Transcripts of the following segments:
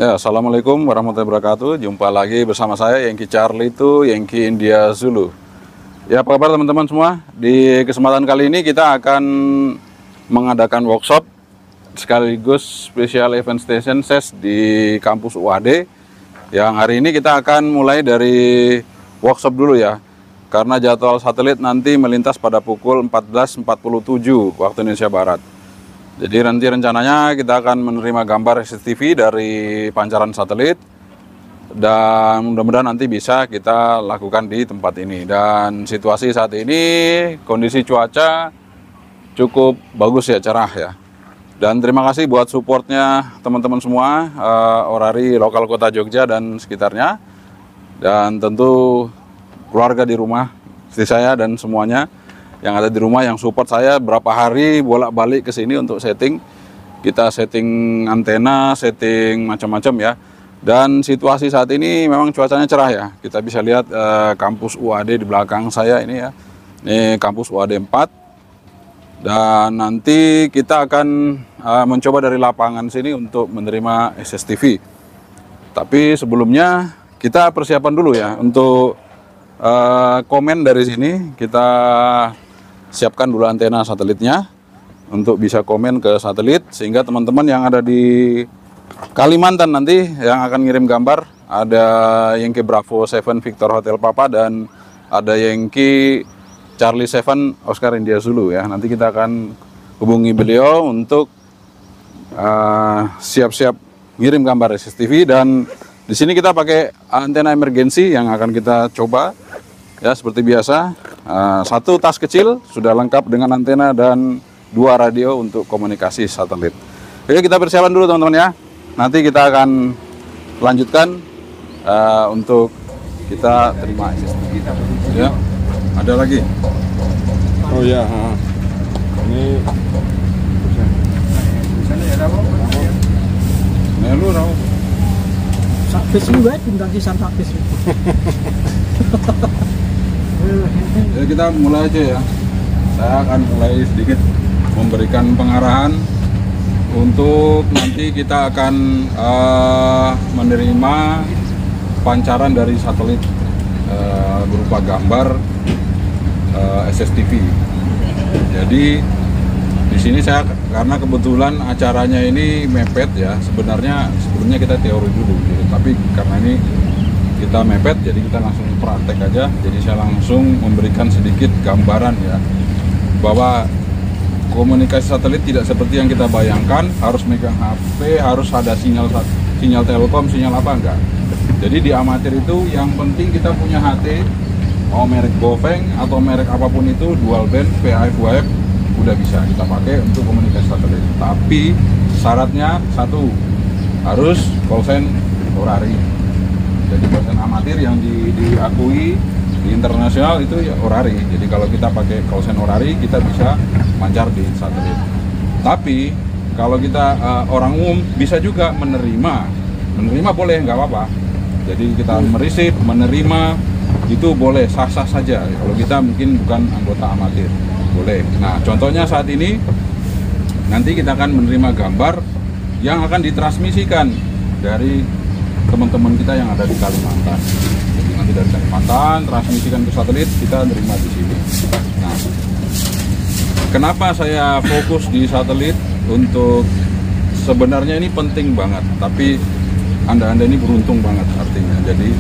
Ya, Assalamualaikum warahmatullahi wabarakatuh. Jumpa lagi bersama saya Yankee Charlie itu Yankee India Zulu. Ya, apa kabar teman-teman semua? Di kesempatan kali ini kita akan mengadakan workshop sekaligus special event station SES di kampus UAD. Yang hari ini kita akan mulai dari workshop dulu ya. Karena jadwal satelit nanti melintas pada pukul 14.47 waktu Indonesia Barat. Jadi nanti rencananya kita akan menerima gambar CCTV dari pancaran satelit dan mudah-mudahan nanti bisa kita lakukan di tempat ini. Dan situasi saat ini kondisi cuaca cukup bagus ya, cerah ya. Dan terima kasih buat supportnya teman-teman semua, orari lokal kota Jogja dan sekitarnya, dan tentu keluarga di rumah, istri saya dan semuanya yang ada di rumah yang support saya berapa hari bolak-balik ke sini untuk setting. Kita setting antena, setting macam-macam ya. Dan situasi saat ini memang cuacanya cerah ya. Kita bisa lihat kampus UAD di belakang saya ini ya. Ini kampus UAD 4. Dan nanti kita akan mencoba dari lapangan sini untuk menerima SSTV. Tapi sebelumnya kita persiapan dulu ya untuk komen dari sini. Kita siapkan dulu antena satelitnya untuk bisa komen ke satelit, sehingga teman-teman yang ada di Kalimantan nanti yang akan ngirim gambar, ada Yankee Bravo 7 Victor Hotel Papa dan ada Yankee Charlie 7 Oscar India Zulu ya. Nanti kita akan hubungi beliau untuk siap-siap ngirim gambar CCTV. Dan di sini kita pakai antena emergency yang akan kita coba ya, seperti biasa. Satu tas kecil sudah lengkap dengan antena dan 2 radio untuk komunikasi satelit. Oke, kita persiapan dulu teman-teman ya. Nanti kita akan lanjutkan untuk kita terima SSTV. Ya, ada lagi. Oh ya, ini lu raw. Sakbis ini wae bintang kisan sakbis. Ya, kita mulai aja ya. Saya akan mulai sedikit memberikan pengarahan untuk nanti kita akan menerima pancaran dari satelit berupa gambar SSTV. Jadi di sini saya, karena kebetulan acaranya ini mepet ya, sebenarnya sebelumnya kita teori dulu gitu. Tapi karena ini kita mepet, jadi kita langsung praktek aja. Jadi saya langsung memberikan sedikit gambaran ya, bahwa komunikasi satelit tidak seperti yang kita bayangkan, harus megang HP, harus ada sinyal Telkom, sinyal apa enggak. Jadi di amatir itu yang penting kita punya HT, mau merek Bofeng atau merek apapun itu, dual band, VHF, UHF, udah bisa kita pakai untuk komunikasi satelit. Tapi syaratnya satu, harus call sign orari. Jadi call amatir yang diakui di internasional itu ya orari. Jadi kalau kita pakai call sign orari, kita bisa mancar di satelit. Tapi kalau kita orang umum bisa juga menerima boleh, nggak apa-apa. Jadi kita mereceive, menerima itu boleh, sah-sah saja. Kalau kita mungkin bukan anggota amatir, boleh. Nah, contohnya saat ini nanti kita akan menerima gambar yang akan ditransmisikan dari teman-teman kita yang ada di Kalimantan. Jadi nanti dari Kalimantan transmisikan ke satelit, kita nerima di sini. Nah, kenapa saya fokus di satelit? Untuk sebenarnya ini penting banget, tapi Anda ini beruntung banget artinya. Jadi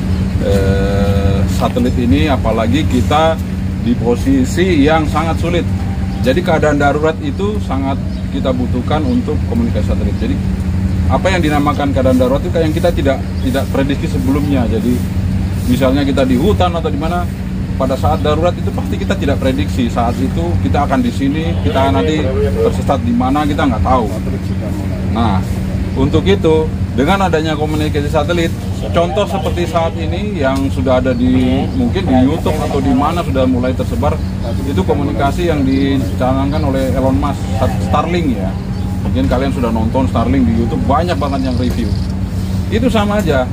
satelit ini apalagi kita di posisi yang sangat sulit. Jadi keadaan darurat itu sangat kita butuhkan untuk komunikasi satelit. Jadi apa yang dinamakan keadaan darurat itu kayak yang kita tidak prediksi sebelumnya. Jadi misalnya kita di hutan atau di mana, pada saat darurat itu pasti kita tidak prediksi saat itu kita akan di sini, kita nanti tersesat di mana, kita nggak tahu. Nah, untuk itu dengan adanya komunikasi satelit, contoh seperti saat ini yang sudah ada di mungkin di YouTube atau di mana sudah mulai tersebar, itu komunikasi yang dicanangkan oleh Elon Musk, Starlink ya. Mungkin kalian sudah nonton Starlink di YouTube, banyak banget yang review. Itu sama aja,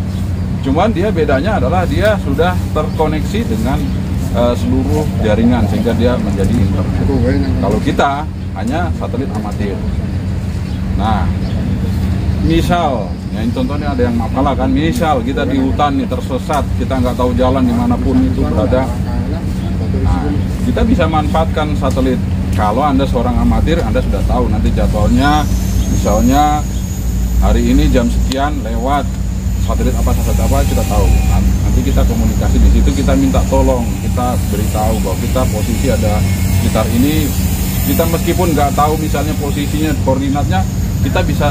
cuman dia bedanya adalah dia sudah terkoneksi dengan seluruh jaringan sehingga dia menjadi internet. Kalau kita hanya satelit amatir. Nah, misal Ya, ini contohnya ada yang masalah kan, misal kita di hutan nih tersesat, kita nggak tahu jalan dimanapun itu berada. Nah, kita bisa manfaatkan satelit. Kalau Anda seorang amatir, Anda sudah tahu nanti jadwalnya, misalnya hari ini jam sekian lewat satelit apa kita tahu. Nanti kita komunikasi di situ, kita minta tolong, kita beritahu bahwa kita posisi ada sekitar ini. Kita meskipun nggak tahu misalnya posisinya, koordinatnya, kita bisa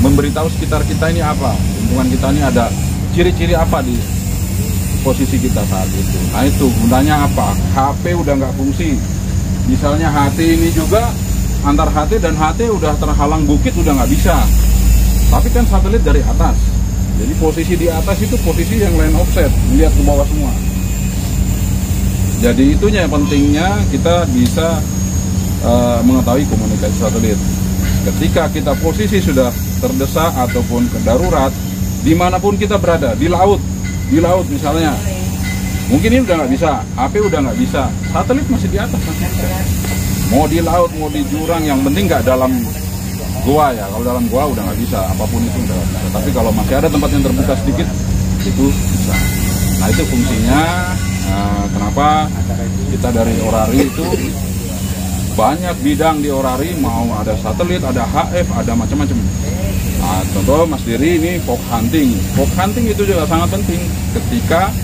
memberitahu sekitar kita ini apa, lingkungan kita ini ada ciri-ciri apa di posisi kita saat itu. Nah itu gunanya apa? HP udah nggak fungsi. Misalnya HT ini juga, antar HT dan HT udah terhalang bukit, udah nggak bisa. Tapi kan satelit dari atas. Jadi posisi di atas itu posisi yang line offset, melihat ke bawah semua. Jadi itunya pentingnya kita bisa mengetahui komunikasi satelit. Ketika kita posisi sudah terdesak ataupun darurat, dimanapun kita berada, di laut misalnya, mungkin ini udah nggak bisa, HP udah nggak bisa, satelit masih di atas, masih bisa. Mau di laut, mau di jurang, yang penting nggak dalam gua ya. Kalau dalam gua udah nggak bisa, apapun itu udah nggak bisa. Tapi kalau masih ada tempat yang terbuka sedikit, itu bisa. Nah itu fungsinya. Kenapa kita dari Orari itu banyak bidang di Orari, mau ada satelit, ada HF, ada macam-macam. Nah, contoh Mas Diri ini fog hunting. Fog hunting itu juga sangat penting ketika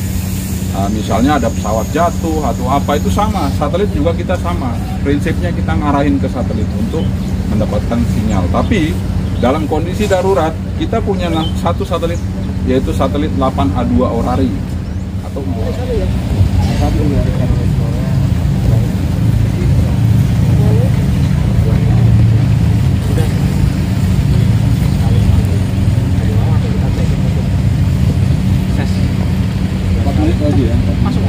misalnya ada pesawat jatuh atau apa, itu sama. Satelit juga kita sama. Prinsipnya kita ngarahin ke satelit untuk mendapatkan sinyal. Tapi dalam kondisi darurat kita punya satu satelit, yaitu satelit 8A2 Orari atau lagi ya. Masuk.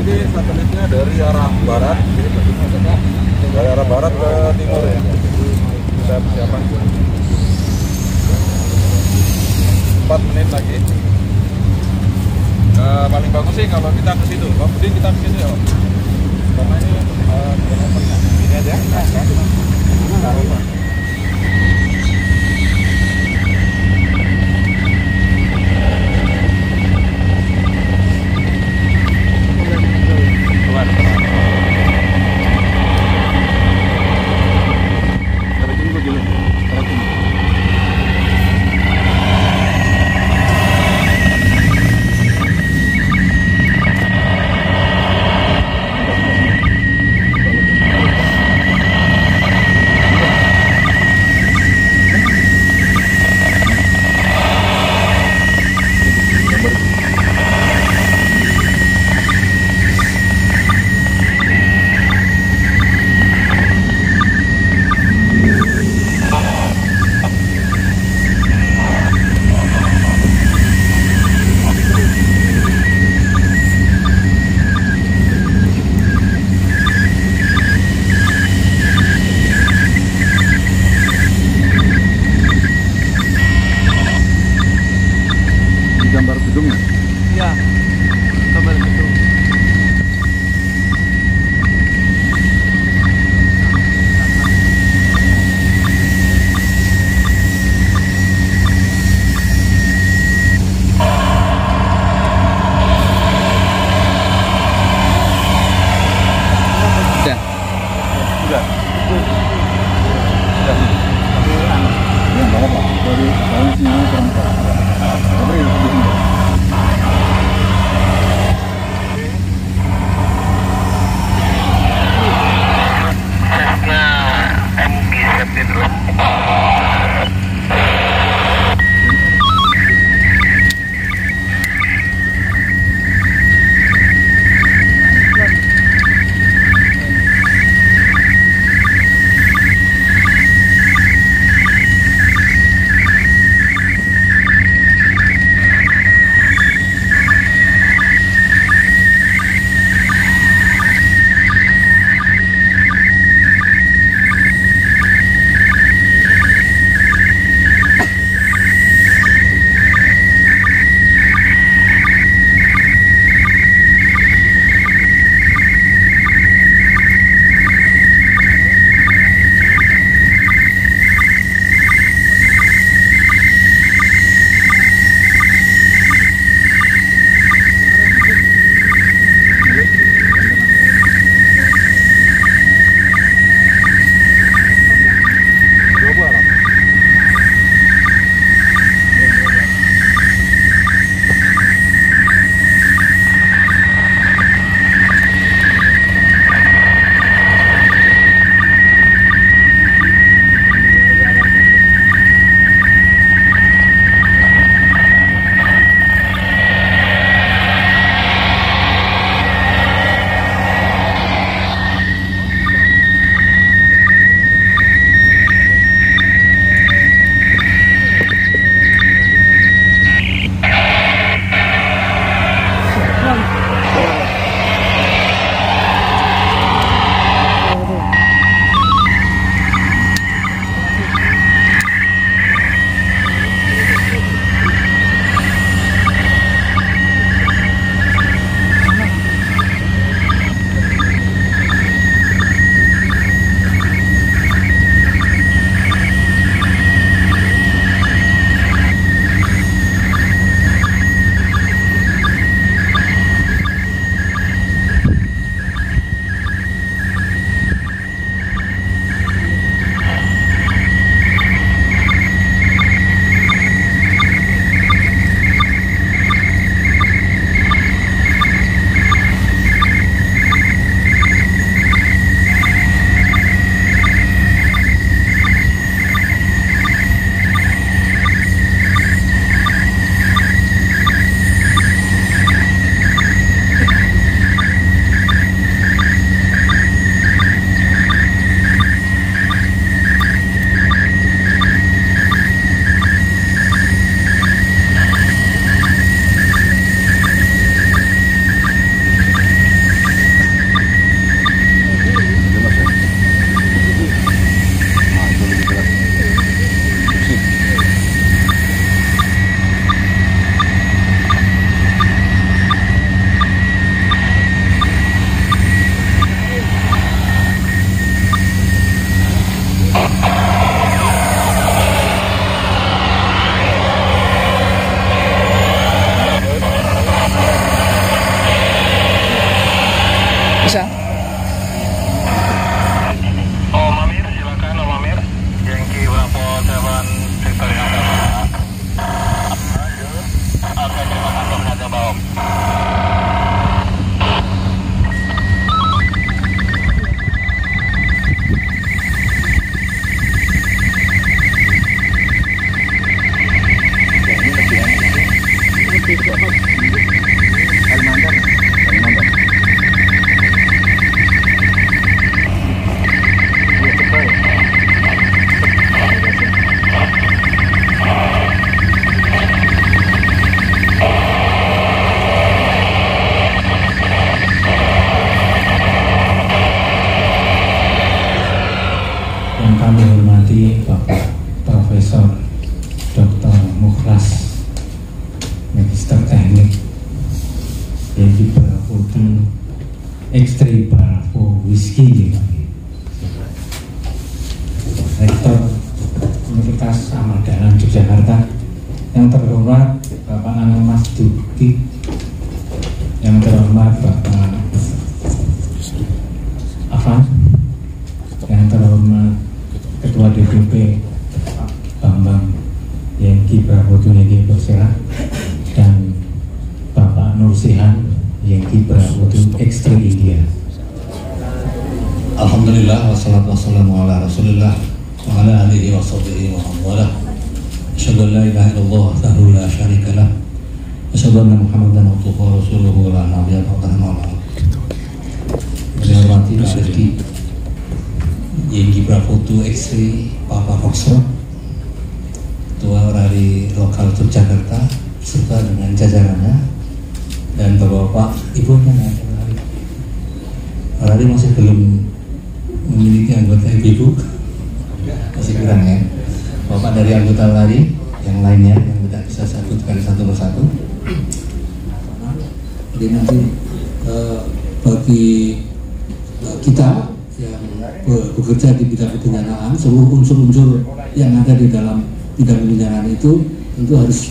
nanti satelitnya dari arah barat, ke timur ya. Bisa persiapan 4 menit lagi. Paling bagus sih kalau kita ke situ. Bang Budin, kita ke situ ya. Karena ini ini aja. Gambar gedungnya. Ya, gambar itu. Sudah. Yang bawah Pak, dari sinyalnya kurang. Tapi di sini. Bisa. Om Amir, silakan Om Amir. Yankee Bravo 7 Victory Alpha. Oke, terima kasih sudah coba Om. Yang kami hormati Bapak Profesor Dr. Mukhlas, Magister Teknik Yankee Bravo X3 Bravo Whiskey, Rektor Universitas Ahmad Dahlan Yogyakarta, yang terhormat Bapak Anang Mas Duki, yang terhormat Bapak Afan, yang terhormat Ketua DPP Pak Bambang Yankee Bravo Yankee Persela, dan Bapak Nur Sihan Yankee Bravo X3 India. Alhamdulillah wassalatu wassalamu ala Rasulillah wa ala alihi wa sahbihi wa man asyhadu an la ilaha illallah wahdahu la syarikalah wa asyhadu anna Muhammadan abduhu wa rasuluhu la nabiyya ba'dahu. Saya hormati Pak Rifki Yankee Bravo X3 Papa Foxtrot, Ketua Orari Lokal Yogyakarta serta dengan jajarannya, dan bapak-bapak ibu yang ada Orari masih belum memiliki anggota ibu, masih kurang ya. Bapak dari anggota Orari yang lainnya yang tidak bisa saya sebutkan satu persatu. Jadi nanti bagi kita yang bekerja di bidang kebencanaan, seluruh unsur-unsur yang ada di dalam bidang kebencanaan itu tentu harus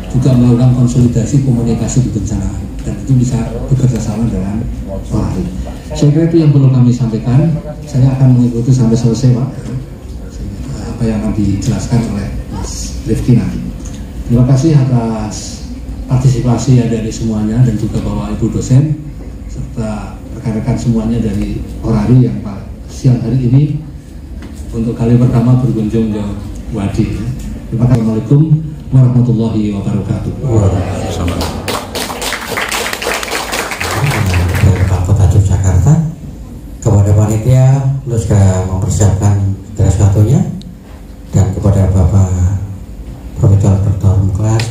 juga melakukan konsolidasi komunikasi kebencanaan, dan itu bisa bekerja sama dengan Orari. Saya kira itu yang perlu kami sampaikan. Saya akan mengikuti sampai selesai Pak apa yang akan dijelaskan oleh Mas Rifki nanti. Terima kasih atas partisipasi ya dari semuanya, dan juga Bapak Ibu dosen serta rekan-rekan semuanya dari Orari yang siang hari ini untuk kali pertama berkunjung ke Wadi. Terima kasih. Assalamualaikum warahmatullahi wabarakatuh. Kota Yogyakarta, kepada panitia lu sudah mempersiapkan segala sesuatunya, dan kepada Bapak Profesor Dr. Mukhlas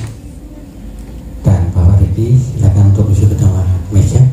dan Bapak Riki, silakan untuk duduk ke dalam meja.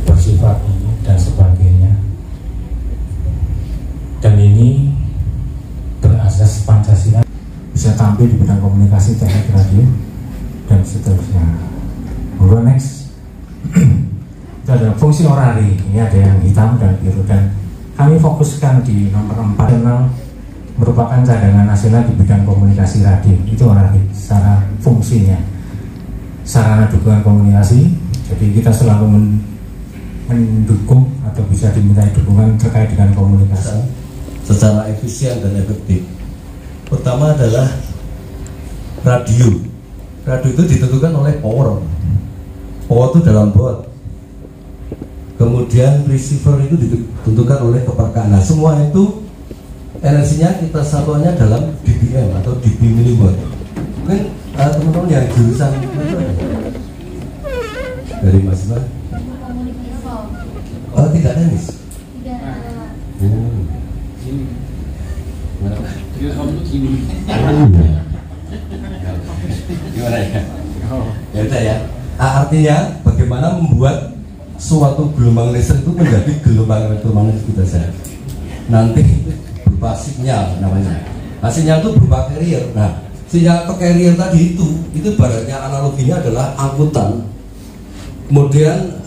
Bersifat dan sebagainya, dan ini berasas Pancasila, bisa tampil di bidang komunikasi, teknik radio, dan seterusnya. Monggo next. Itu adalah fungsi Orari. Ini ada yang hitam dan biru, dan kami fokuskan di nomor 4, merupakan cadangan nasional di bidang komunikasi radio. Itu Orari secara fungsinya, sarana dukungan komunikasi. Jadi kita selalu mendukung atau bisa dimintai dukungan terkait dengan komunikasi secara efisien dan efektif. Pertama adalah radio. Radio itu ditentukan oleh power. Power itu dalam bot. Kemudian receiver itu ditentukan oleh kepekaan. Nah, semua itu energinya kita satuannya dalam dBm atau dB miliwatt. Mungkin teman-teman yang jurusan dari Mas Iman? Oh, tidak teknis? Gimana ya? Ya udah ya. Artinya bagaimana membuat suatu gelombang listrik itu menjadi gelombang elektromagnetis kita saja. Nanti berupa sinyal namanya. Nah, sinyal itu berupa carrier. Nah, sinyal atau carrier tadi itu ibaratnya analoginya adalah angkutan. Kemudian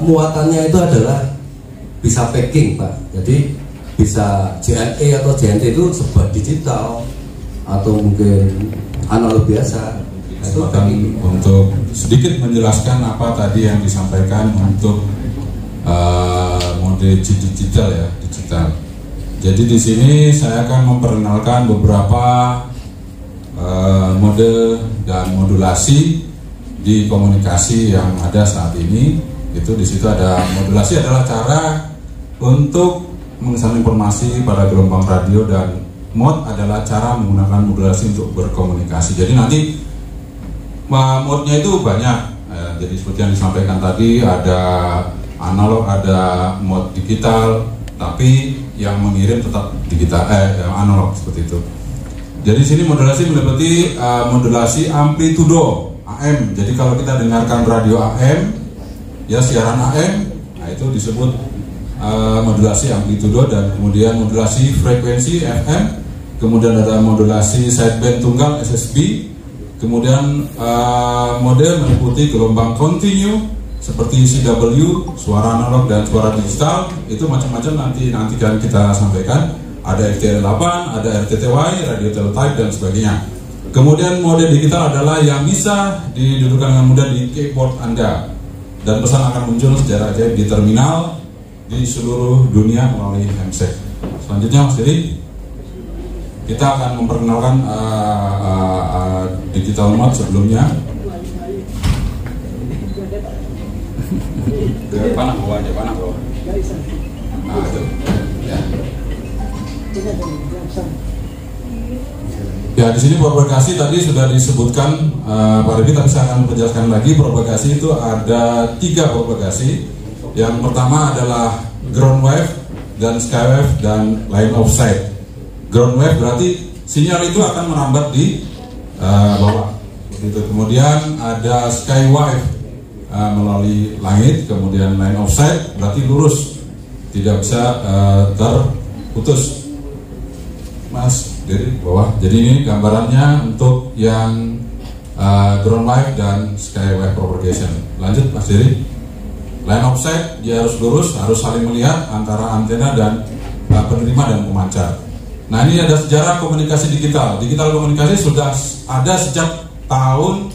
muatannya itu adalah bisa packing, Pak. Jadi bisa JNE atau JNT itu sebuah digital atau mungkin analog biasa. Kesempatan untuk sedikit menjelaskan apa tadi yang disampaikan untuk mode digital ya, digital. Jadi di sini saya akan memperkenalkan beberapa mode dan modulasi di komunikasi yang ada saat ini. Itu di situ ada modulasi adalah cara untuk mengirimkan informasi pada gelombang radio, dan mode adalah cara menggunakan modulasi untuk berkomunikasi. Jadi nanti mode-nya itu banyak. Jadi seperti yang disampaikan tadi, ada analog, ada mode digital, tapi yang mengirim tetap digital, analog seperti itu. Jadi di sini modulasi meliputi modulasi amplitudo AM. Jadi kalau kita dengarkan radio AM, ya siaran AM, nah itu disebut modulasi amplitudo, dan kemudian modulasi frekuensi FM, kemudian ada modulasi sideband tunggal SSB, kemudian mode meliputi gelombang kontinu seperti CW, suara analog dan suara digital, itu macam-macam nanti kan kita sampaikan. Ada FTL8, ada RTTY, radio teletype dan sebagainya. Kemudian mode digital adalah yang bisa didudukkan dengan mudah di keyboard Anda, dan pesan akan muncul secara ajaib di terminal di seluruh dunia melalui handset. Selanjutnya Mas Diri, kita akan memperkenalkan digital mode sebelumnya. Panah bawah aja, panah bawah. Nah itu ya. Ya, di sini propagasi tadi sudah disebutkan Pak Redi, tapi saya akan menjelaskan lagi. Propagasi itu ada 3 propagasi. Yang pertama adalah ground wave dan sky wave dan line of sight. Ground wave berarti sinyal itu akan merambat di bawah. Begitu. Kemudian ada sky wave melalui langit. Kemudian line of sight berarti lurus, tidak bisa terputus. Mas dari bawah. Jadi ini gambarannya untuk yang ground wave dan sky wave propagation. Lanjut Mas Diri. Line of sight dia harus lurus, harus saling melihat antara antena dan penerima dan pemancar. Nah, ini ada sejarah komunikasi digital. Digital komunikasi sudah ada sejak tahun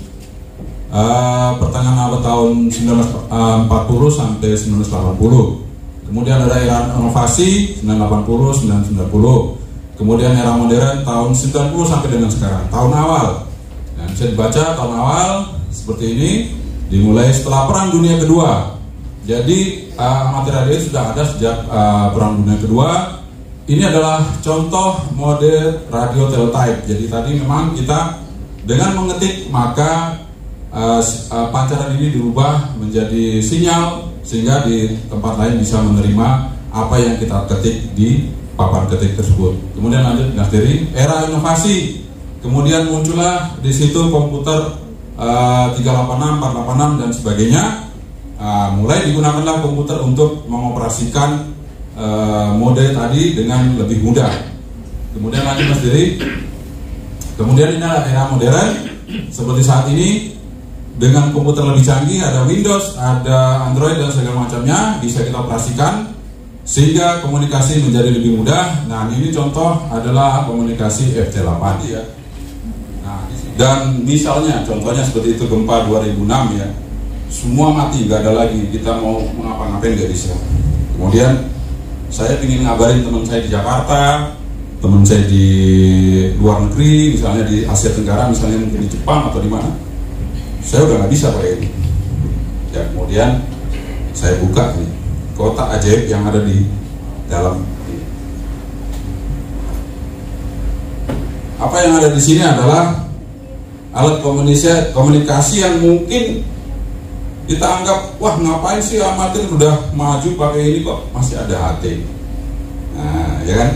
pertengahan abad tahun 1940 sampai 1980. Kemudian ada era inovasi 1980, 1990. Kemudian era modern tahun 90 sampai dengan sekarang, tahun awal. Nah, bisa dibaca tahun awal seperti ini, dimulai setelah Perang Dunia Kedua. Jadi amatir radio sudah ada sejak Perang Dunia Kedua. Ini adalah contoh mode radio teletype. Jadi tadi memang kita dengan mengetik maka pancaran ini dirubah menjadi sinyal, sehingga di tempat lain bisa menerima apa yang kita ketik di papan ketik tersebut. Kemudian lanjut Mas Diri, era inovasi. Kemudian muncullah di situ komputer 386, 486 dan sebagainya. Mulai digunakanlah komputer untuk mengoperasikan mode tadi dengan lebih mudah. Kemudian lanjut Mas Diri. Kemudian ini adalah era modern seperti saat ini, dengan komputer lebih canggih, ada Windows, ada Android dan segala macamnya, bisa kita operasikan sehingga komunikasi menjadi lebih mudah. Nah, ini contoh adalah komunikasi FT8 ya. Nah, dan misalnya contohnya seperti itu gempa 2006 ya. semua mati, nggak ada lagi, kita mau ngapa-ngapain nggak bisa. Kemudian saya ingin ngabarin teman saya di Jakarta, teman saya di luar negeri, misalnya di Asia Tenggara, misalnya mungkin di Jepang atau di mana, saya udah nggak bisa pakai ini. Ya, kemudian saya buka nih kotak ajaib yang ada di dalam. Apa yang ada di sini adalah alat komunikasi yang mungkin kita anggap, wah ngapain sih amatir udah maju pakai ini kok masih ada HT. Nah, ya kan,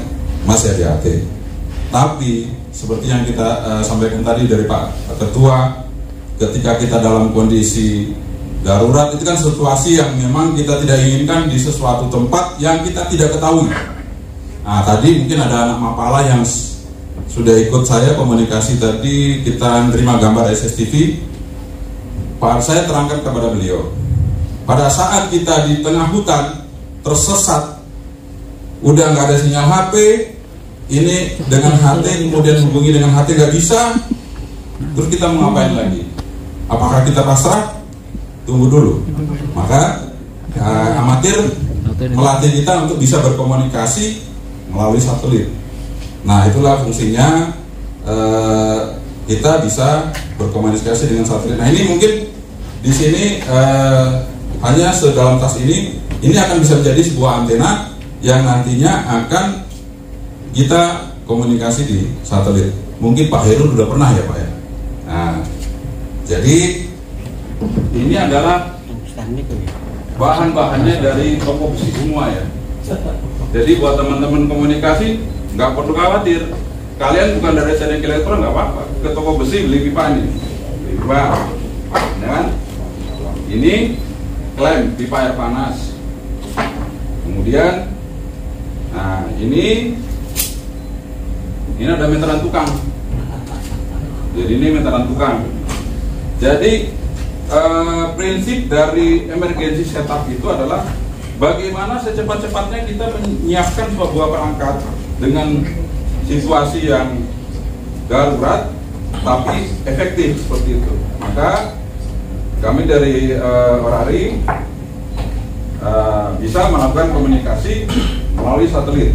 masih ada HT. Tapi seperti yang kita sampaikan tadi dari Pak Ketua, ketika kita dalam kondisi darurat itu kan situasi yang memang kita tidak inginkan di sesuatu tempat yang kita tidak ketahui. Nah, tadi mungkin ada anak Mapala yang sudah ikut saya komunikasi tadi, kita menerima gambar SSTV. Pak, saya terangkan kepada beliau, pada saat kita di tengah hutan tersesat, udah nggak ada sinyal HP, ini dengan HT kemudian hubungi dengan HT nggak bisa, terus kita mau ngapain lagi? Apakah kita pasrah? Tunggu dulu. Maka amatir melatih kita untuk bisa berkomunikasi melalui satelit. Nah, itulah fungsinya kita bisa berkomunikasi dengan satelit. Nah, ini mungkin di sini hanya sedalam tas ini akan bisa menjadi sebuah antena yang nantinya akan kita komunikasi di satelit. Mungkin Pak Heru sudah pernah ya Pak ya. Nah, jadi ini adalah bahan-bahannya dari toko besi semua ya. Jadi buat teman-teman komunikasi nggak perlu khawatir. Kalian bukan dari Teknik Elektro nggak apa-apa. Ke toko besi beli pipa ini, beli pipa, ya kan? Ini klaim pipa air panas. Kemudian, nah ini ada meteran tukang. Jadi ini meteran tukang. Jadi prinsip dari emergency setup itu adalah bagaimana secepat-cepatnya kita menyiapkan sebuah perangkat dengan situasi yang darurat tapi efektif seperti itu. Maka kami dari Orari bisa melakukan komunikasi melalui satelit.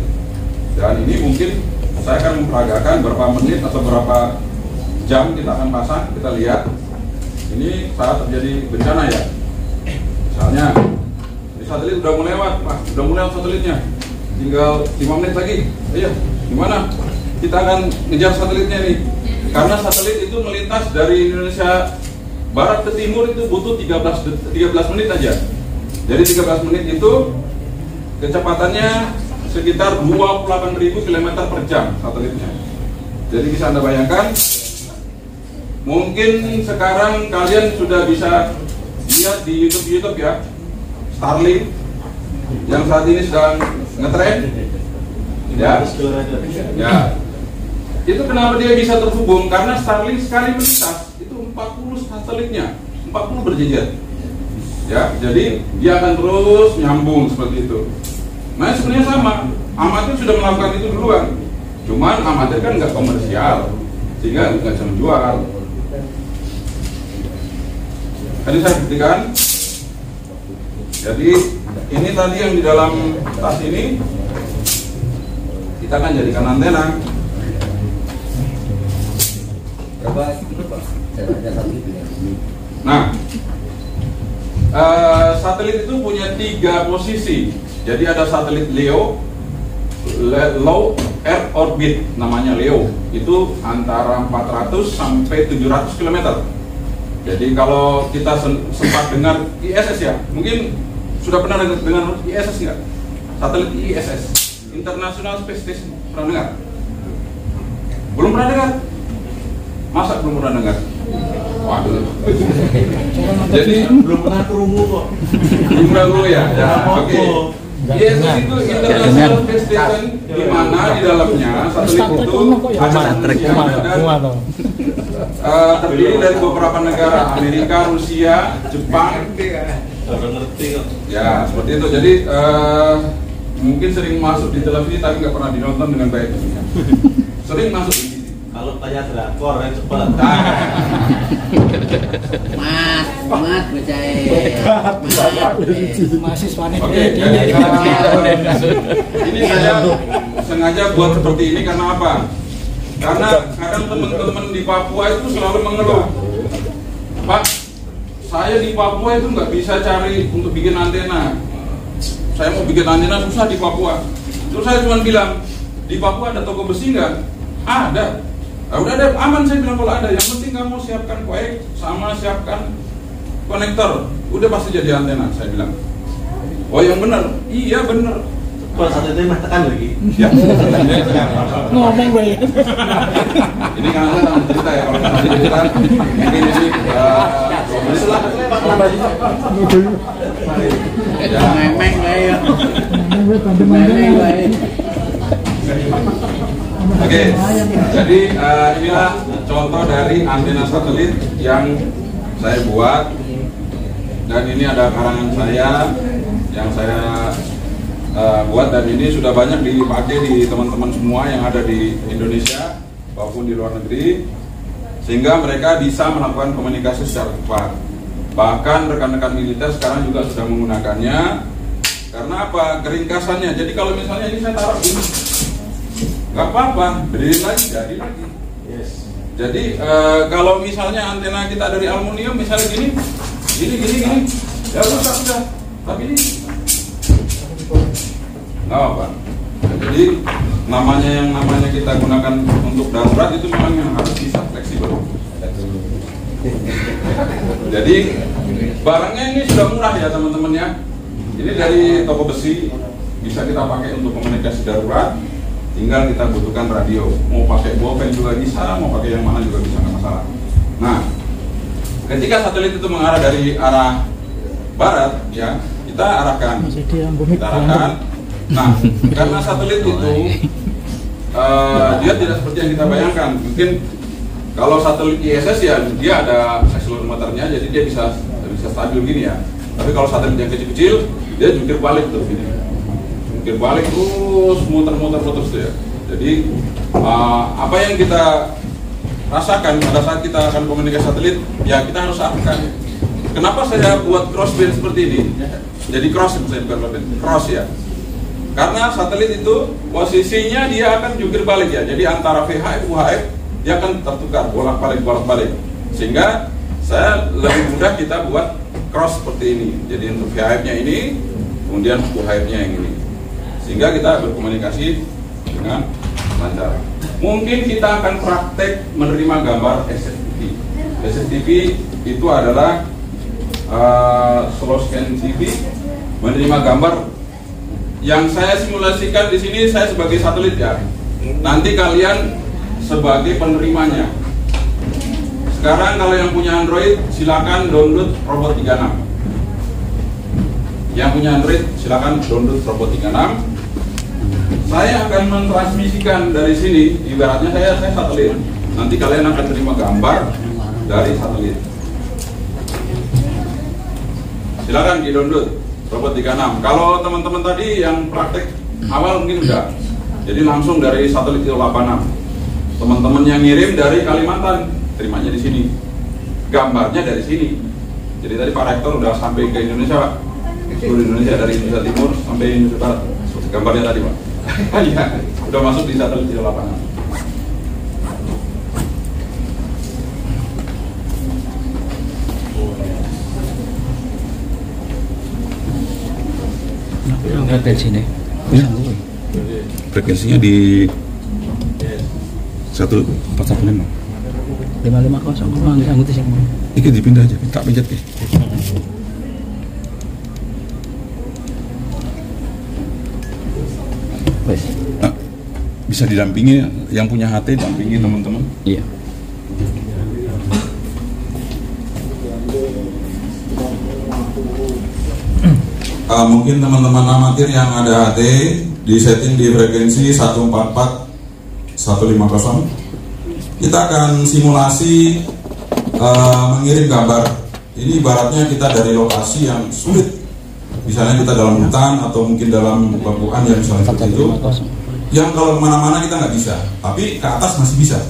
Dan ini mungkin saya akan memperagakan berapa menit atau berapa jam kita akan pasang. Kita lihat ini saat terjadi bencana ya. Misalnya ini satelit udah mulai lewat, Pak, udah mulai lewat satelitnya. Tinggal 5 menit lagi. Ayo, gimana? Kita akan ngejar satelitnya nih. Karena satelit itu melintas dari Indonesia barat ke timur itu butuh 13 menit aja. Jadi 13 menit itu kecepatannya sekitar 28.000 km per jam satelitnya. Jadi bisa Anda bayangkan, mungkin sekarang kalian sudah bisa lihat di YouTube ya, Starlink yang saat ini sedang ngetren, ya. Itu kenapa dia bisa terhubung? Karena Starlink sekali melintas itu 40 satelitnya, 40 berjejer, ya. Jadi dia akan terus nyambung seperti itu. Nah sebenarnya sama, amatir sudah melakukan itu duluan. Cuman amatir kan nggak komersial, sehingga nggak bisa menjual. Tadi saya buktikan. Jadi ini tadi yang di dalam tas ini kita akan jadikan antena. Nah, satelit itu punya 3 posisi. Jadi ada satelit LEO, Low Earth Orbit, namanya LEO. Itu antara 400 sampai 700 km. Jadi kalau kita sempat dengar ISS ya, mungkin sudah pernah dengar ISS nggak? Satelit ISS, International Space Station, pernah dengar? Belum pernah dengar? Masa belum pernah dengar? Waduh. Jadi belum pernah kerungu kok. Belum kerungu ya? Ya, oke. ISS itu International Space Station, di mana di dalamnya satelit itu terdiri dari beberapa negara, Amerika, Rusia, Jepang. Ya, seperti itu. Jadi mungkin sering masuk di televisi tapi nggak pernah dinonton dengan baik. Sering masuk di sini. Kalau tanya drakor yang cepat. Mat percaya. Mahasiswa nih. Oke, jadi ini saya sengaja buat seperti ini karena apa? Karena kadang teman-teman di Papua itu selalu mengeluh, Pak, saya di Papua itu nggak bisa cari untuk bikin antena. Saya mau bikin antena susah di Papua. Terus saya cuma bilang, di Papua ada toko besi nggak? Ada. Nah, udah ada, aman saya bilang kalau ada. Yang penting kamu siapkan koek sama siapkan konektor. Udah pasti jadi antena, saya bilang. Oh yang benar? Iya benar. Kalau satu itu mah tekan lagi. Ya. Ngomong gue. Ini kan saya sama cerita ya. Kalau nanti cerita, mungkin ini Memeng ya. Oke, jadi inilah contoh dari antena satelit yang saya buat, dan ini ada karangan saya yang saya buat, dan ini sudah banyak dipakai di teman-teman semua yang ada di Indonesia maupun di luar negeri, sehingga mereka bisa melakukan komunikasi secara cepat. Bahkan rekan-rekan militer sekarang juga sudah menggunakannya. Karena apa? Keringkasannya. Jadi kalau misalnya ini saya taruh ini, nggak apa-apa, berdiri lagi, jadi lagi. Yes. Jadi kalau misalnya antena kita dari aluminium, misalnya gini, ya udah. Tapi ini nggak apa. Jadi namanya kita gunakan untuk darurat itu memang yang harus bisa fleksibel. Jadi barangnya ini sudah murah ya teman-teman ya. Ini dari toko besi, bisa kita pakai untuk komunikasi darurat. Tinggal kita butuhkan radio, mau pakai bolpen juga bisa, mau pakai yang mana juga bisa, nggak masalah. Nah, ketika satelit itu mengarah dari arah barat, ya kita arahkan. Nah, karena satelit itu dia tidak seperti yang kita bayangkan. Mungkin kalau satelit ISS ya dia ada akselerometernya, jadi dia bisa stabil gini ya. Tapi kalau satelit yang kecil-kecil, dia jungkir balik tuh gini. Jungkir balik terus muter-muter terus tuh ya. Jadi apa yang kita rasakan pada saat kita akan komunikasi satelit, ya kita harus arahkan. Kenapa saya buat crossband seperti ini? Jadi cross ya. Karena satelit itu posisinya dia akan jungkir balik ya. Jadi antara VHF UHF dia akan tertukar bolak-balik. Sehingga saya lebih mudah kita buat cross seperti ini. Jadi untuk VHF-nya ini, kemudian UHF-nya yang ini. Sehingga kita berkomunikasi dengan lancar. Mungkin kita akan praktek menerima gambar SSTV. SSTV itu adalah slow scan TV, menerima gambar. Yang saya simulasikan di sini saya sebagai satelit ya. Nanti kalian sebagai penerimanya. Sekarang kalau yang punya Android silakan download Robot 36. Yang punya Android silakan download Robot 36. Saya akan mentransmisikan dari sini, ibaratnya saya satelit. Nanti kalian akan terima gambar dari satelit. Silakan di-download Robot 36. Kalau teman-teman tadi yang praktek awal mungkin enggak. Jadi langsung dari satelit 86. Teman-teman yang ngirim dari Kalimantan, terimanya di sini. Gambarnya dari sini. Jadi tadi Pak Rektor udah sampai ke Indonesia, Pak. Seluruh Indonesia dari Indonesia Timur sampai Indonesia Barat. Gambarnya tadi, Pak. Iya, udah masuk di satelit 86. Frekuensinya di 1415. 550 Ini dipindah aja, tak pencet ke. Nah, bisa didampingi yang punya HT, dampingi teman-teman. Iya. Mungkin teman-teman amatir yang ada HT di setting di frekuensi 144.150. Kita akan simulasi mengirim gambar. Ini ibaratnya kita dari lokasi yang sulit, misalnya kita dalam hutan atau mungkin dalam bekuan yang misalnya seperti itu, yang kalau kemana-mana kita nggak bisa, tapi ke atas masih bisa.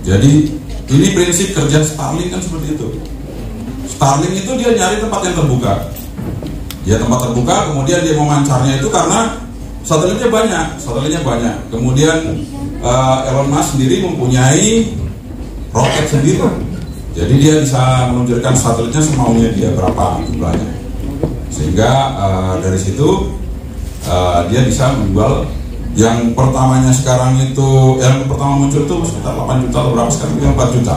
Jadi ini prinsip kerja Starlink kan seperti itu. Starlink itu dia nyari tempat yang terbuka. Ya tempat terbuka, kemudian dia memancarnya itu karena satelitnya banyak. Kemudian Elon Musk sendiri mempunyai roket sendiri. Jadi dia bisa meluncurkan satelitnya semaunya dia berapa jumlahnya. Sehingga dari situ dia bisa menjual yang pertamanya sekarang itu, yang pertama muncul itu sekitar 8 juta atau berapa, sekarang itu 4 juta.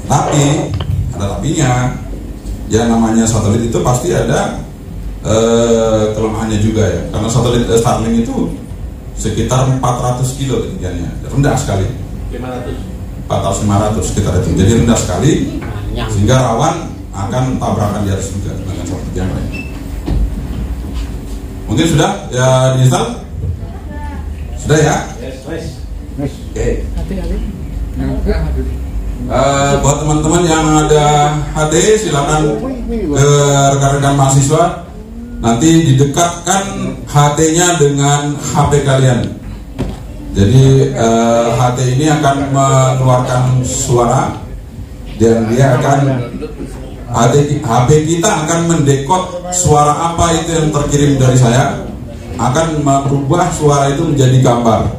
Tapi ada tapinya, ya namanya satelit itu pasti ada kelemahannya juga ya, karena satelit Starlink itu sekitar 400 kilo ketinggiannya, rendah sekali. 400-500 sekitar itu, jadi rendah sekali, sehingga rawan akan tabrakan di atas juga dengan satelit yang lain. Mungkin sudah ya diinstal? Sudah ya? Oke. Buat teman-teman yang ada HT, silakan ke rekan-rekan mahasiswa, nanti didekatkan HT-nya dengan HP kalian. Jadi HT ini akan mengeluarkan suara dan dia akan HP kita akan mendekod suara apa itu yang terkirim dari saya, akan merubah suara itu menjadi gambar.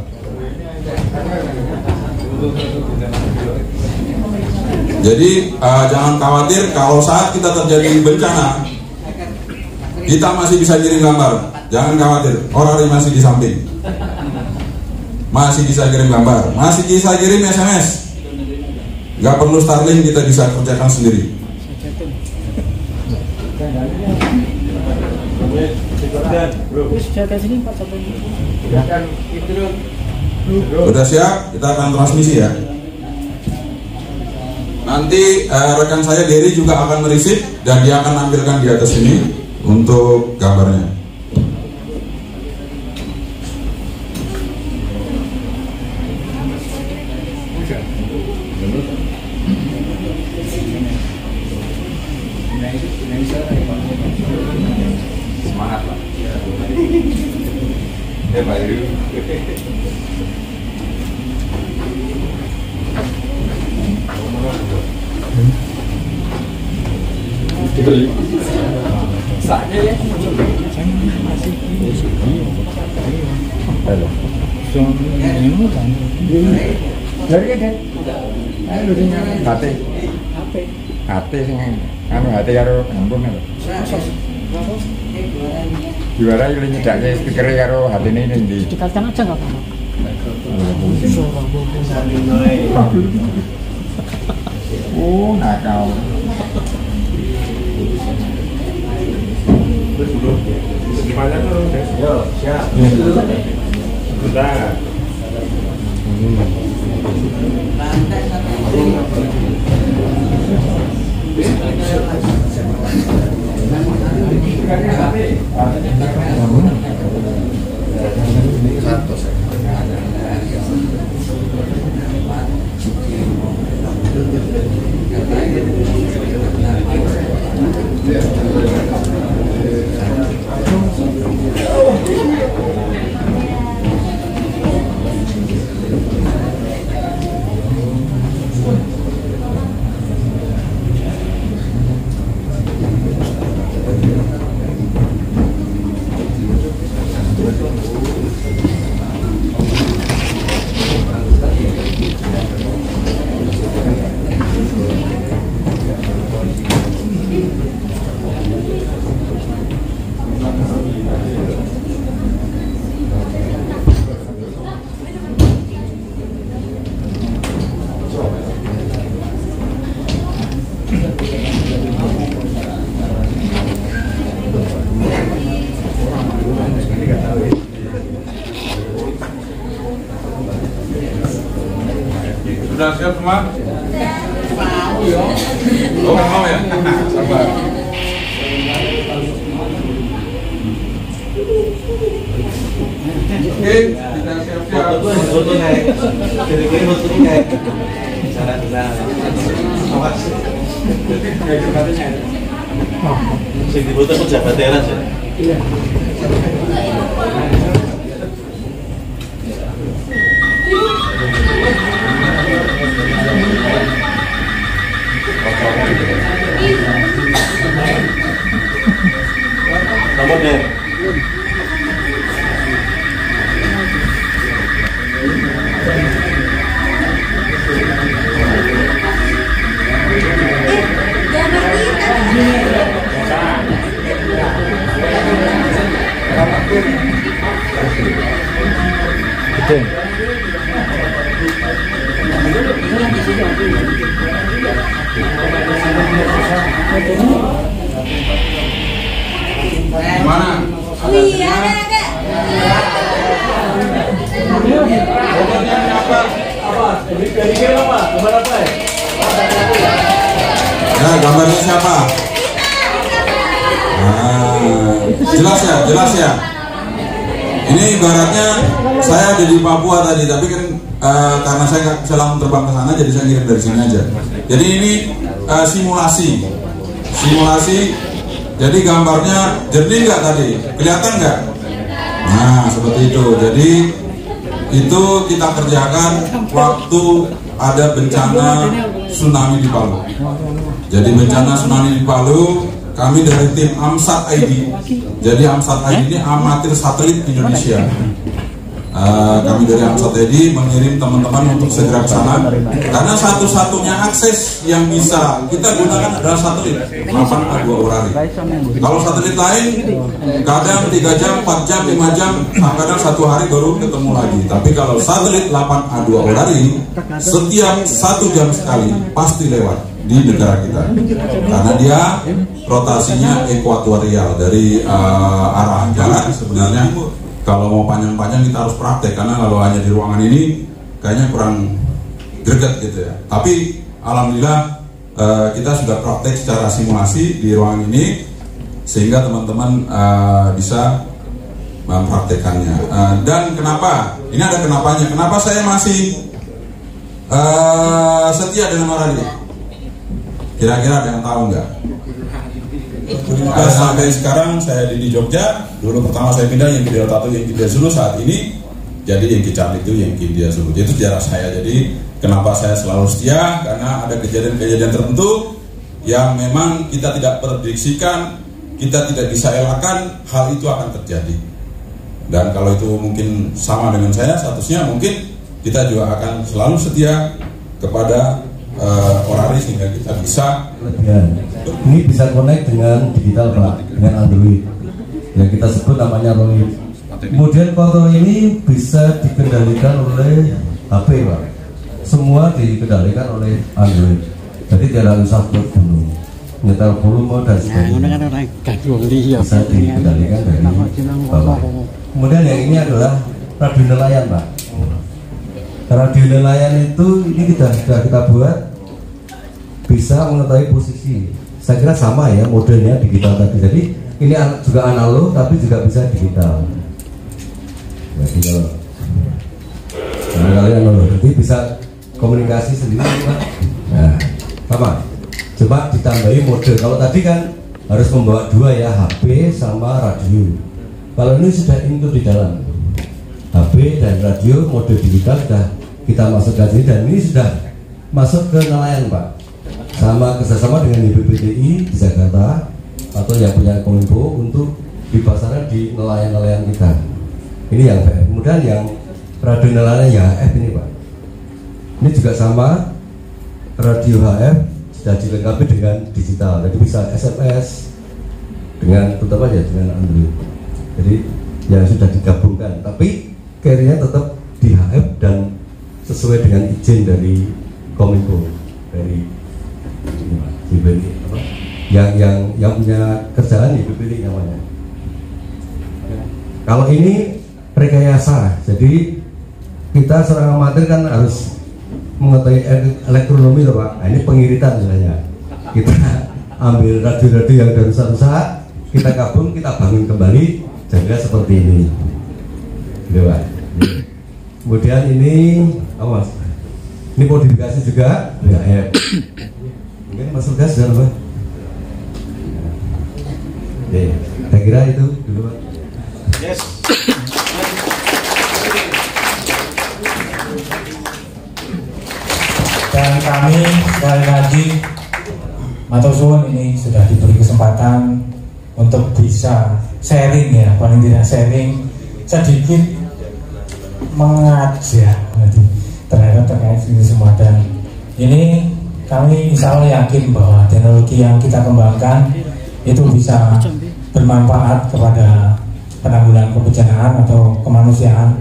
Jadi jangan khawatir kalau saat kita terjadi bencana kita masih bisa kirim gambar. Jangan khawatir, orang masih di samping, masih bisa kirim gambar, masih bisa kirim SMS. Gak perlu Starlink, kita bisa kerjakan sendiri. Udah siap, kita akan transmisi ya. Nanti rekan saya Dery juga akan merisip dan dia akan nampilkan di atas ini untuk gambarnya. Semangat lah. Ya Pak Iri. Saatnya ya. Halo. Hati sing anu hati karo handphone lho. Juara iki nyedake speaker karo hatine ndi. Dekatkan aja enggak apa-apa. Oh, nakal. Gimana tuh? Yo, siap. Bentar. Sudah siap semua? Oh, mau ya? Sabar. Oke, kita siap-siap. Foto naik. Kira-kira foto naik. Cara-cara. Awas. Sing difoto pejabat teras ya. Iya. Nomor deh. Mana? Iya, ada. Ya, gambarnya siapa? Jelas ya. Ini ibaratnya saya ada di Papua tadi, tapi kan karena saya nggak bisa langsung terbang ke sana, jadi saya ngirim dari sini aja. Jadi ini simulasi. Jadi gambarnya jernih nggak tadi? Kelihatan nggak? Nah, seperti itu. Jadi itu kita kerjakan waktu ada bencana tsunami di Palu. Jadi bencana tsunami di Palu, kami dari tim AMSAT ID. Jadi AMSAT ID ini amatir satelit Indonesia. Kami dari AMSAT ID mengirim teman-teman untuk segera ke sana, karena satu-satunya akses yang bisa kita gunakan adalah satelit 8A2 Orari. Kalau satelit lain kadang 3 jam, 4 jam, 5 jam, kadang 1 hari baru ketemu lagi. Tapi kalau satelit 8A2 Orari setiap 1 jam sekali pasti lewat di negara kita, karena dia rotasinya ekuatorial dari arah jalan. Sebenarnya kalau mau panjang-panjang kita harus praktek, karena kalau hanya di ruangan ini kayaknya kurang greget gitu ya. Tapi alhamdulillah kita sudah praktek secara simulasi di ruangan ini, sehingga teman-teman bisa mempraktekannya. Dan kenapa? Ini ada kenapanya. Kenapa saya masih setia dengan Orari? Kira-kira ada yang tahu nggak? Sampai sekarang saya di Jogja. Dulu pertama saya pindah yang Dia Tatu, yang Dia Zulu. Saat ini jadi yang Charlie itu yang Dia Zulu. Itu sejarah saya. Jadi kenapa saya selalu setia? Karena ada kejadian-kejadian tertentu yang memang kita tidak prediksikan, kita tidak bisa elakkan, hal itu akan terjadi. Dan kalau itu mungkin sama dengan saya statusnya, mungkin kita juga akan selalu setia kepada Orari, sehingga kita bisa ini bisa connect dengan digital Pak, dengan Android yang kita sebut namanya Roid. Kemudian foto ini bisa dikendalikan oleh HP Pak, semua dikendalikan oleh Android, jadi tidak usah gunung, nyetel volume dan sebagainya, bisa dikendalikan dari bawah. Kemudian yang ini adalah radio nelayan Pak. Radio nelayan itu ini sudah kita buat bisa mengetahui posisi. Saya kira sama ya modelnya digital tadi. Jadi ini juga analog tapi juga bisa digital. Jadi kalau kalian analog, jadi bisa komunikasi sendiri Pak. Nah, sama. Coba ditambahi mode. Kalau tadi kan harus membawa 2 ya, HP sama radio. Kalau ini sudah include di dalam. HP dan radio mode digital sudah kita masukkan sini, dan ini sudah masuk ke nelayan Pak, sama kerjasama dengan BPPTI di Jakarta atau yang punya Kominfo untuk dipasarkan di nelayan-nelayan kita. Ini yang VF. Kemudian yang radio nelayan ya HF ini Pak, ini juga sama, radio HF sudah dilengkapi dengan digital, jadi bisa SMS dengan tetap aja dengan Android. Jadi yang sudah digabungkan, tapi carrier tetap di HF dan sesuai dengan izin dari Kominfo, dari yang punya kerjaan di BPD namanya. Kalau ini rekayasa, jadi kita seorang amatir kan harus mengetahui elektronomi loh Pak. Nah, ini pengiritan misalnya, kita ambil radio-radio yang udah rusak-rusak, kita gabung, kita bangun kembali, jadinya seperti ini, gitu Pak. Kemudian ini awas, ini modifikasi juga BHF. Mungkin masuk gas sudah Pak. Oke, saya kira itu dulu Pak. Yes. Dan kami sekali lagi matur suwun ini sudah diberi kesempatan untuk bisa sharing ya, paling tidak sharing sedikit mengajak terkait ini semua. Dan ini kami insya Allah yakin bahwa teknologi yang kita kembangkan itu bisa bermanfaat kepada penanggulangan kebencanaan atau kemanusiaan,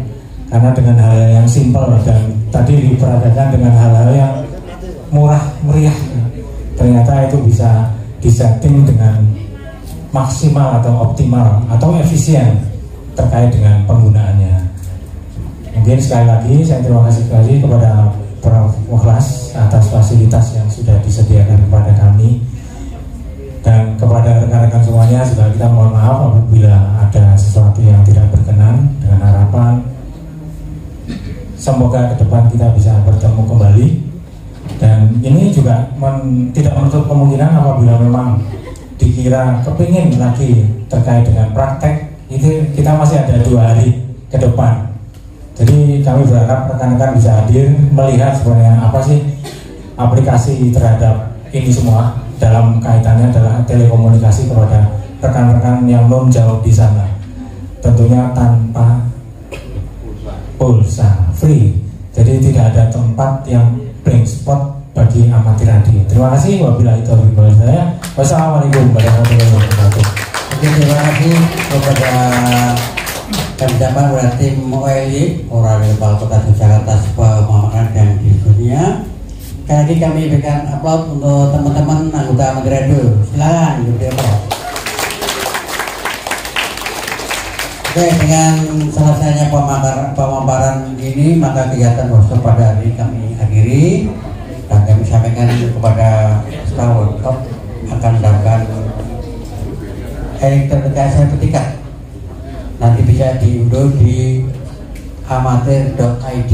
karena dengan hal-hal yang simpel dan tadi diperagakan dengan hal-hal yang murah meriah, ternyata itu bisa disetting dengan maksimal atau optimal atau efisien terkait dengan penggunaannya. Mungkin sekali lagi saya terima kasih sekali kepada Prof. Mukhlas atas fasilitas yang sudah disediakan kepada kami, dan kepada rekan-rekan semuanya juga kita mohon maaf apabila ada sesuatu yang tidak berkenan, dengan harapan semoga ke depan kita bisa bertemu kembali. Dan ini juga tidak menutup kemungkinan apabila memang dikira kepingin lagi terkait dengan praktek, itu kita masih ada 2 hari ke depan. Jadi kami berharap rekan-rekan bisa hadir melihat sebenarnya apa sih aplikasi terhadap ini semua dalam kaitannya adalah telekomunikasi kepada rekan-rekan yang non jauh di sana. Tentunya tanpa pulsa, free. Jadi tidak ada tempat yang blank spot bagi amatir radio. Terima kasih. Wabillahi taufiq wal hidayah. Wassalamualaikum warahmatullahi wabarakatuh. Oke, terima kasih kepada kedatangan dari tim OLY Orario Kota Jakarta pemahaman dan diskusinya. Sekali lagi kami berikan aplaus untuk teman-teman anggota Amatir Radio. Silakan, Oke, dengan selesainya pemaparan ini maka kegiatan workshop pada hari ini kami akhiri, dan kami sampaikan kepada setelah workshop akan mendapatkan elektronik sertifikat. Nanti bisa diunduh di amatir.id.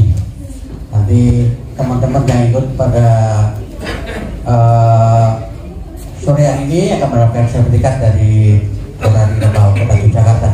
Nanti teman-teman yang ikut pada sore hari ini akan mendapatkan sertifikat dari Orario Kota Jakarta.